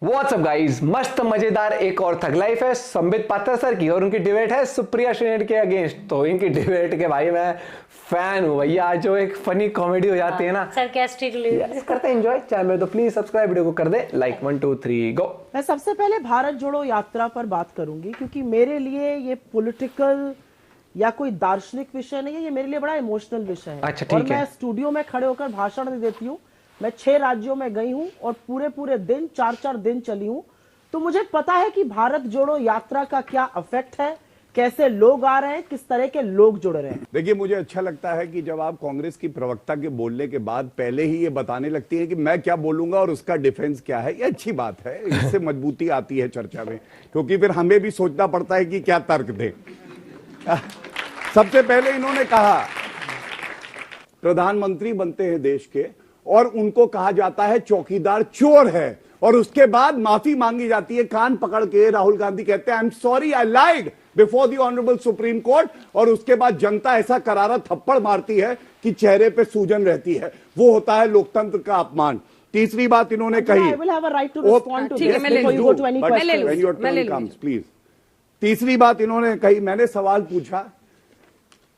WhatsApp guys, मस्त मजेदार एक और थग लाइफ है संबित पात्रा सर की और उनकी डिबेट है सुप्रिया श्रीनेट के अगेंस्ट। तो इनकी डिबेट के भाई मैं फैन हूँ भैया। आज जो एक फनी कॉमेडी हो जाती है ना, सरकास्टिकली करते हैं एंजॉय। चैनल में तो प्लीज सब्सक्राइब, वीडियो को कर दे लाइक। 1 2 3 गो। मैं सबसे पहले भारत जोड़ो यात्रा पर बात करूंगी क्योंकि मेरे लिए ये पॉलिटिकल या कोई दार्शनिक विषय नहीं है, ये मेरे लिए बड़ा इमोशनल विषय है। अच्छा, और ठीक है। मैं स्टूडियो में खड़े होकर भाषण नहीं देती हूँ। मैं 6 राज्यों में गई हूँ और पूरे दिन 4 दिन चली हूँ, तो मुझे पता है कि भारत जोड़ो यात्रा का क्या इफेक्ट है, कैसे लोग आ रहे हैं, किस तरह के लोग जुड़ रहे हैं। देखिए, मुझे अच्छा लगता है कि जब आप कांग्रेस की प्रवक्ता के बोलने के बाद पहले ही ये बताने लगती है कि मैं क्या बोलूंगा और उसका डिफेंस क्या है। ये अच्छी बात है, इससे मजबूती आती है चर्चा में, क्योंकि फिर हमें भी सोचना पड़ता है कि क्या तर्क दें। सबसे पहले इन्होंने कहा प्रधानमंत्री बनते हैं देश के और उनको कहा जाता है चौकीदार चोर है, और उसके बाद माफी मांगी जाती है। कान पकड़ के राहुल गांधी कहते हैं I am sorry, I lied before the honourable Supreme Court, और उसके बाद जनता ऐसा करारा थप्पड़ मारती है कि चेहरे पे सूजन रहती है। वो होता है लोकतंत्र का अपमान। तीसरी बात इन्होंने कही, प्लीज। तीसरी बात इन्होंने कही, मैंने सवाल पूछा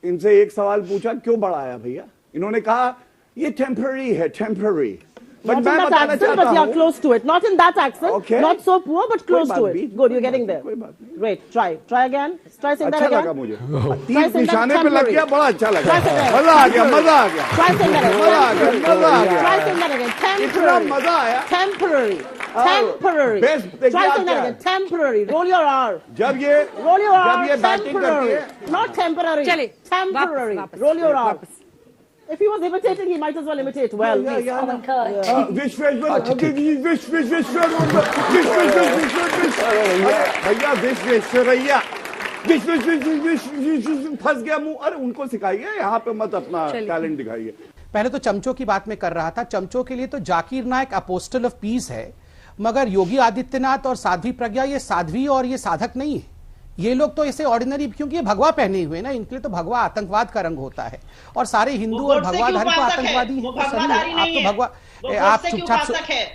इनसे, एक सवाल पूछा क्यों बढ़ाया भैया। इन्होंने कहा ये टेम्पररी है, temporary. But Not in that accent, but you're close to it. Not in that accent. Okay. Not so poor, but close to it. Good, you're getting there. कोई बात नहीं। Great. Try again. Try saying that अच्छा again. लगा मुझे, तीर निशाने पे लग temporary. गया, बड़ा अच्छा लगा। Try saying that. मजा आ गया, मजा आ गया, Try saying that again. मजा आ गया, मजा आ गया। Try saying that again. इतना Temporary. मजा आया। Temporary. Temporary. best देखिए Try आप saying that क्या again. Temporary. Roll your R. जब ये Roll your R. जब ये बैटिंग करती Temporary. है, Not temporary. चलिए, Temporary. वापस, Roll your R. If he was imitating, he might as well imitate well. Visvesvaraya फंस गया मुंह। अरे उनको सिखाइए, यहाँ पे मत अपना टैलेंट दिखाइए। पहले तो चमचों की बात में कर रहा था। चमचों के लिए तो जाकिर नायक अपोस्टल ऑफ पीस है, मगर योगी आदित्यनाथ और साध्वी प्रज्ञा ये साध्वी और ये साधक नहीं है। ये लोग तो ऐसे ऑर्डिनरी, क्योंकि ये भगवा पहने हुए ना, इनके लिए तो भगवा आतंकवाद का रंग होता है, और सारे हिंदू और भगवाधारी तो आतंकवादी हैं। तो सही है, आप तो भगवा,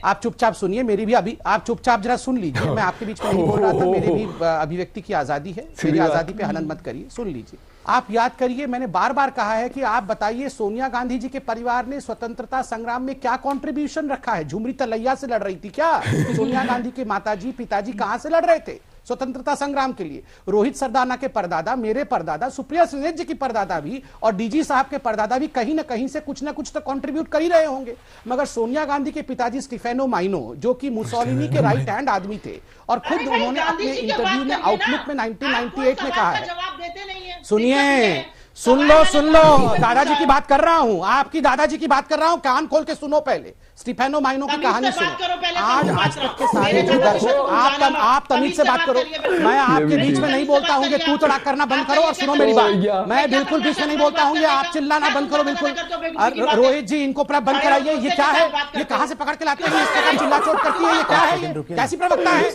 आप चुपचाप सुनिए, मेरी भी अभी आप चुपचाप जरा सुन लीजिए। मैं आपके बीच में नहीं बोल रहा था, मेरे भी अभिव्यक्ति की आजादी है, मेरी आजादी पे हनन मत करिए, सुन लीजिए। आप याद करिए, मैंने बार बार कहा है कि आप बताइए सोनिया गांधी जी के परिवार ने स्वतंत्रता संग्राम में क्या कंट्रीब्यूशन रखा है। झुमरी तलैया से लड़ रही थी क्या सोनिया गांधी के माताजी पिताजी? कहां से लड़ रहे थे स्वतंत्रता संग्राम के लिए? रोहित सरदाना के परदादा, मेरे परदादा, सुप्रिया श्रीनेट जी की परदादा भी, और डीजी साहब के परदादा भी कहीं ना कहीं से कुछ ना कुछ तो कंट्रीब्यूट कर ही रहे होंगे। मगर सोनिया गांधी के पिताजी स्टीफेनो माइनो, जो कि मुसोलिनी के राइट हैंड आदमी थे, और खुद उन्होंने अपने इंटरव्यू में आउटलुक में 1998 में कहा है, सुनिए, सुन लो, दादाजी की बात कर रहा हूं, आपकी दादाजी की बात कर रहा हूं, कान खोल के सुनो। पहले स्टीफेनो माइनो की कहानी सुनो। आज तक के सारे जो दर्शक, आप तमीज से बात करो। मैं आपके बीच में नहीं बोलता हूं कि तू तड़ाक करना बंद करो और सुनो मेरी बात। मैं बिल्कुल बीच में नहीं बोलता हूं, ये आप चिल्लाना बंद करो बिल्कुल। रोहित जी, इनको पूरा बंद कराइए। ये क्या है? ये कहां से पकड़ के लाते हैं? इस प्रकार चिल्ला चोट करती है, ये क्या है? ये कैसी प्रवक्ता है? ये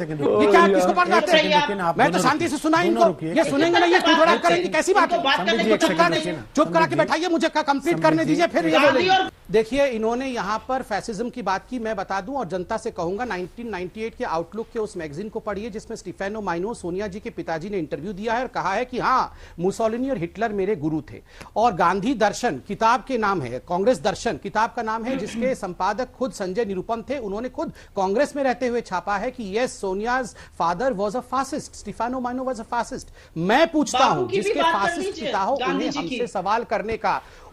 क्या, किसको पकड़ाते हैं? मैं तो शांति से सुना इनको, ये सुनेंगे नहीं, ये तू तड़ाक करेंगे, कैसी बात है? चुप करा के बैठाइए, मुझे कंप्लीट करने दीजिए, फिर ये बोलेंगे। देखिए, इन्होंने यहां पर फैसिज्म की बात की, मैं बता दूं और जनता से कहूंगा, 1998 के आउटलुक के उस मैगजीन को पढ़िए जिसमें स्टीफेनो माइनो, सोनिया जी के पिताजी ने इंटरव्यू दिया है और कहा है कि हां, मुसोलिनी और हिटलर मेरे गुरु थे। और गांधी दर्शन किताब के नाम है, कांग्रेस दर्शन किताब का नाम है, जिसके संपादक खुद संजय निरुपम थे। उन्होंने खुद कांग्रेस में रहते हुए छापा है कि yes, Sonia's father was a fascist, Stefano Maino was a fascist. मैं पूछता हूं, जिसके फासिस्ट पिता हो,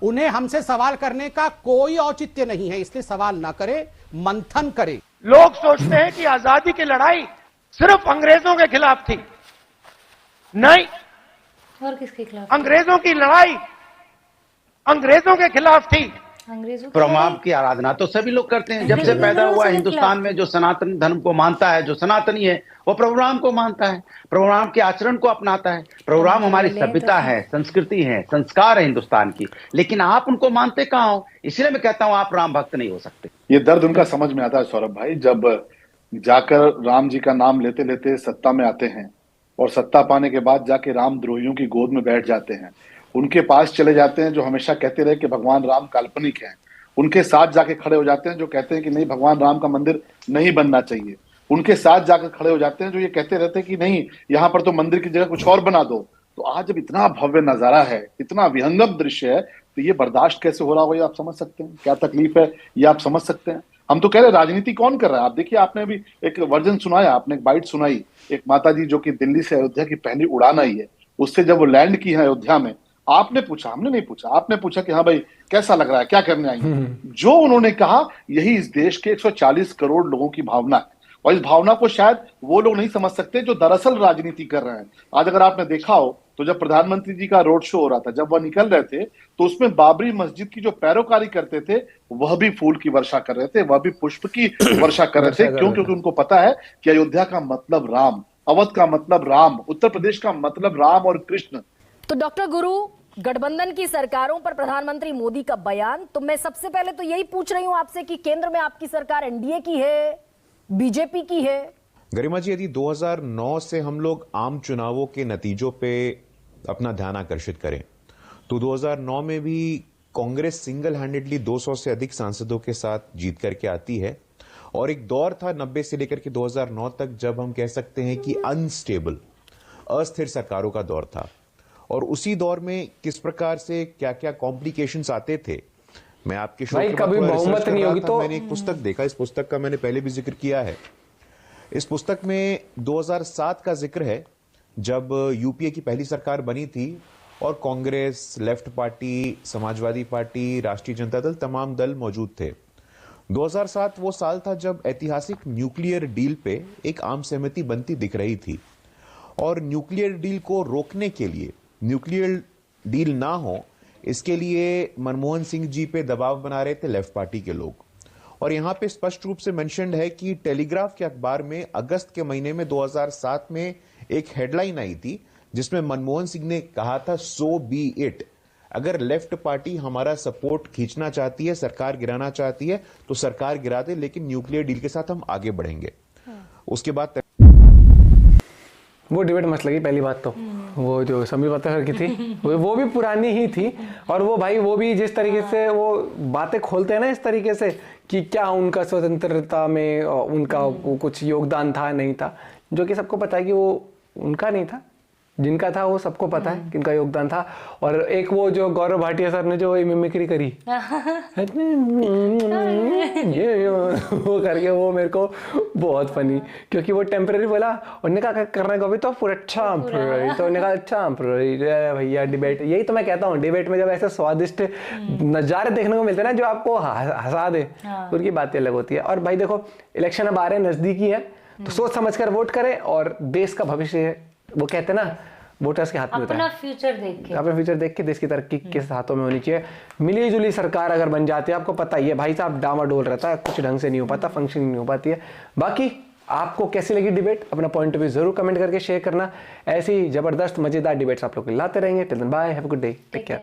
उन्हें हमसे सवाल करने का कोई औचित्य नहीं है, इसलिए सवाल ना करे, मंथन करे। लोग सोचते हैं कि आजादी की लड़ाई सिर्फ अंग्रेजों के खिलाफ थी। नहीं, और किसके खिलाफ? अंग्रेजों की लड़ाई अंग्रेजों के खिलाफ थी। अंग्रेजों प्रमाव की आराधना तो सभी लोग करते हैं। जब से पैदा हुआ हिंदुस्तान में जो सनातन धर्म को मानता है, जो सनातनी है, वो प्रभु राम को मानता है, प्रभु राम के आचरण को अपनाता है। प्रभु राम हमारी सभ्यता है, संस्कृति है, संस्कार है हिंदुस्तान की। लेकिन आप उनको मानते कहाँ हो? इसलिए मैं कहता हूं आप राम भक्त नहीं हो सकते। ये दर्द उनका समझ में आता है सौरभ भाई, जब जाकर राम जी का नाम लेते लेते सत्ता में आते हैं और सत्ता पाने के बाद जाके रामद्रोहियों की गोद में बैठ जाते हैं, उनके पास चले जाते हैं जो हमेशा कहते रहे कि भगवान राम काल्पनिक हैं, उनके साथ जाके खड़े हो जाते हैं जो कहते हैं कि नहीं, भगवान राम का मंदिर नहीं बनना चाहिए। उनके साथ जाकर खड़े हो जाते हैं जो ये कहते रहते हैं कि नहीं, यहाँ पर तो मंदिर की जगह कुछ और बना दो। तो आज जब इतना भव्य नजारा है, इतना विहंगम दृश्य है, तो ये बर्दाश्त कैसे हो रहा होगा ये आप समझ सकते हैं, क्या तकलीफ है ये आप समझ सकते हैं। हम तो कह रहे हैं राजनीति कौन कर रहा है। आप देखिए, आपने अभी एक वर्जन सुनाया, आपने एक बाइट सुनाई, एक माता जी जो कि दिल्ली से अयोध्या की पहली उड़ान आई है, उससे जब वो लैंड की है अयोध्या में, आपने पूछा, हमने नहीं पूछा, आपने पूछा कि हाँ भाई कैसा लग रहा है, क्या करने आई है। जो उन्होंने कहा, यही इस देश के 140 करोड़ लोगों की भावना है। और इस भावना को शायद वो लोग नहीं समझ सकते जो दरअसल राजनीति कर रहे हैं। आज अगर आपने देखा हो तो जब प्रधानमंत्री जी का रोड शो हो रहा था, जब वह निकल रहे थे, तो उसमें बाबरी मस्जिद की जो पैरोकारी करते थे वह भी फूल की वर्षा कर रहे थे, वह भी पुष्प की वर्षा कर रहे थे। क्यों? क्योंकि उनको पता है कि अयोध्या का मतलब राम, अवध का मतलब राम, उत्तर प्रदेश का मतलब राम और कृष्ण। तो डॉक्टर गुरु, गठबंधन की सरकारों पर प्रधानमंत्री मोदी का बयान, तो मैं सबसे पहले तो यही पूछ रही हूं आपसे कि केंद्र में आपकी सरकार एनडीए की है, बीजेपी की है? गरिमा जी, यदि 2009 से हम लोग आम चुनावों के नतीजों पे अपना ध्यान आकर्षित करें तो 2009 में भी कांग्रेस सिंगल हैंडेडली 200 से अधिक सांसदों के साथ जीत करके आती है। और एक दौर था 90 से लेकर के 2009 तक जब हम कह सकते हैं कि अनस्टेबल, अस्थिर सरकारों का दौर था। और उसी दौर में किस प्रकार से क्या क्या कॉम्प्लिकेशंस आते थे, मैं आपके शो भाई कभी बहुमत नहीं होगी तो मैंने एक पुस्तक देखा, इस पुस्तक का मैंने पहले भी जिक्र किया है। इस पुस्तक में 2007 का जिक्र है जब यूपीए की पहली सरकार बनी थी और Congress, left party, Samajwadi party, राष्ट्रीय जनता दल, तमाम दल मौजूद थे। 2007 वो साल था जब ऐतिहासिक न्यूक्लियर डील पे एक आम सहमति बनती दिख रही थी। और न्यूक्लियर डील को रोकने के लिए, न्यूक्लियर डील ना हो इसके लिए मनमोहन सिंह जी पे दबाव बना रहे थे लेफ्ट पार्टी के लोग। और यहां पे स्पष्ट रूप से मेंशन्ड है कि टेलीग्राफ के अखबार में अगस्त के महीने में 2007 में एक हेडलाइन आई थी जिसमें मनमोहन सिंह ने कहा था, सो बी इट, अगर लेफ्ट पार्टी हमारा सपोर्ट खींचना चाहती है, सरकार गिराना चाहती है तो सरकार गिरा दे, लेकिन न्यूक्लियर डील के साथ हम आगे बढ़ेंगे। उसके बाद वो डिबेट मस्त लगी पहली बात तो, वो जो संबित पात्रा की थी वो भी पुरानी ही थी। और वो भाई वो भी जिस तरीके से वो बातें खोलते हैं ना इस तरीके से कि क्या उनका स्वतंत्रता में उनका कुछ योगदान था नहीं था, जो कि सबको पता है कि वो उनका नहीं था, जिनका था वो सबको पता है कि इनका योगदान था। और एक वो जो गौरव भाटिया सर ने जो मिमिक्री करी ये वो करके, वो मेरे को बहुत फनी, क्योंकि वो टेम्पररी बोला, उन्होंने कहा करने को भी तो पूरा अच्छा, तो उन्होंने कहा अच्छा भैया डिबेट, यही तो मैं कहता हूँ, डिबेट में जब ऐसे स्वादिष्ट नज़ारे देखने को मिलते हैं ना जो आपको हंसा दे, उनकी बातें अलग होती है। और भाई देखो, इलेक्शन अब आ रहे हैं, नजदीकी है, तो सोच समझ कर वोट करें। और देश का भविष्य, वो कहते हैं ना, वोटर्स के हाथ में होता है, अपना फ्यूचर देख के देश की तरक्की किस हाथों में होनी चाहिए। मिली जुली सरकार अगर बन जाती है, आपको पता ही है भाई साहब, डामाडोल रहता है, कुछ ढंग से नहीं हो पाता, फंक्शनिंग नहीं हो पाती है। बाकी आपको कैसी लगी डिबेट, अपना पॉइंट ऑफ व्यू जरूर कमेंट करके शेयर करना। ऐसी जबरदस्त मजेदार डिबेट्स आप लोग लाते रहेंगे। Till then bye, have a good day, take care.